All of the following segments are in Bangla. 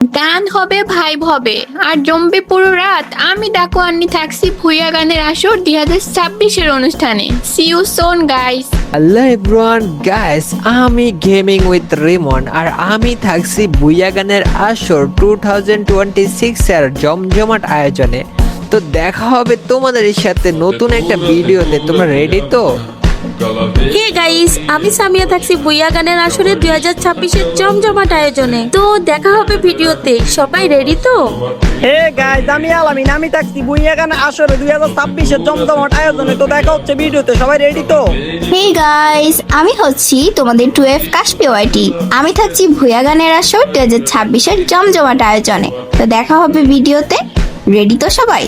গান হবে, ভাইব হবে, আর জমবে পুরো রাত। আমি ডাকু আন্নি থাকছি ভুইয়া গানের আসর 2026-এর অনুষ্ঠানে। See you soon guys. Hello everyone guys, আমি গেমিং উইথ রিমন আর আমি থাকছি বুইয়া গানের আসর 2026 এর জমজমাট আয়োজনে। তো দেখা হবে তোমাদের সাথে নতুন একটা ভিডিওতে। তোমরা রেডি তো? হে গাইস, আমি সামিয়া থাকছি বুইয়া গানের আসরে 2026-এর জমজমাট আয়োজনে। তো দেখা হবে ভিডিওতে, সবাই রেডি তো? হে গাইস, আমি আলামিন, আমি থাকছি বুইয়া গান আসরে 2026-এর জমজমাট আয়োজনে। তো দেখা হচ্ছে ভিডিওতে, সবাই রেডি তো? হে গাইস, আমি হচ্ছি তোমাদের 2F কাশপি ওয়াইটি। আমি থাকছি ভুয়া গানের আসর 2026-এর জমজমাট আয়োজনে। তো দেখা হবে ভিডিওতে, রেডি তো সবাই?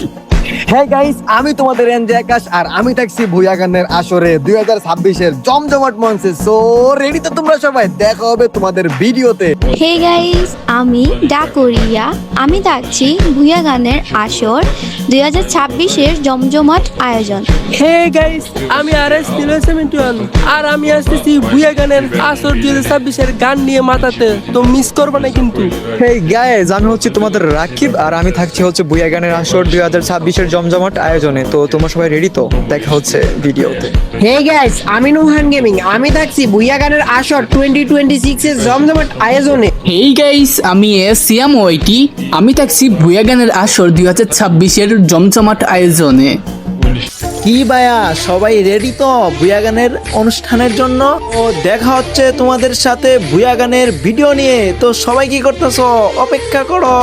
হ্যাঁ গাইস, আমি তোমাদের এনজে আকাশ আর আমি থাকছি ভুয়া গানের আসরে 2026-এর জমজমাট মঞ্চে। সো রেডি তো তোমরা সবাই? দেখা হবে তোমাদের ভিডিওতে। হে গাইস, আমি ডাকরিয়া। আমি থাকছি ভুয়া গানের আসর 2026-এর জমজমাট আয়োজন। হে গাইস, আমি আরএস 71 আর আমি আসতেছি ভুয়া গানের আসর 2026-এর গান নিয়ে মাতাতে। তো মিস করবে না কিন্তু। হেই গাইস, আমি হচ্ছে তোমাদের রাকিব আর আমি থাকছি হচ্ছে বুইয়া গানের আসর 2026-এর জমজমাট আয়োজনে। তো তোমরা সবাই রেডি তো? দেখা হচ্ছে ভিডিওতে। হে গাইস, আমি নুহান গেমিং। আমি থাকছি বুইয়া গানের আসর 2026-এর জমজমাট আয়োজনে। হেই গাইস, আমি সিয়াম ওয়াইটি। আমি থাকছি ভুয়া গানের আসর 2026-এর জমজমাট আয়োজনে। কি ভাইয়া, সবাই রেডি তো ভুয়া গানের অনুষ্ঠানের জন্য? ও দেখা হচ্ছে তোমাদের সাথে ভুয়া গানের ভিডিও নিয়ে। তো সবাই কি করতেছো? অপেক্ষা করো।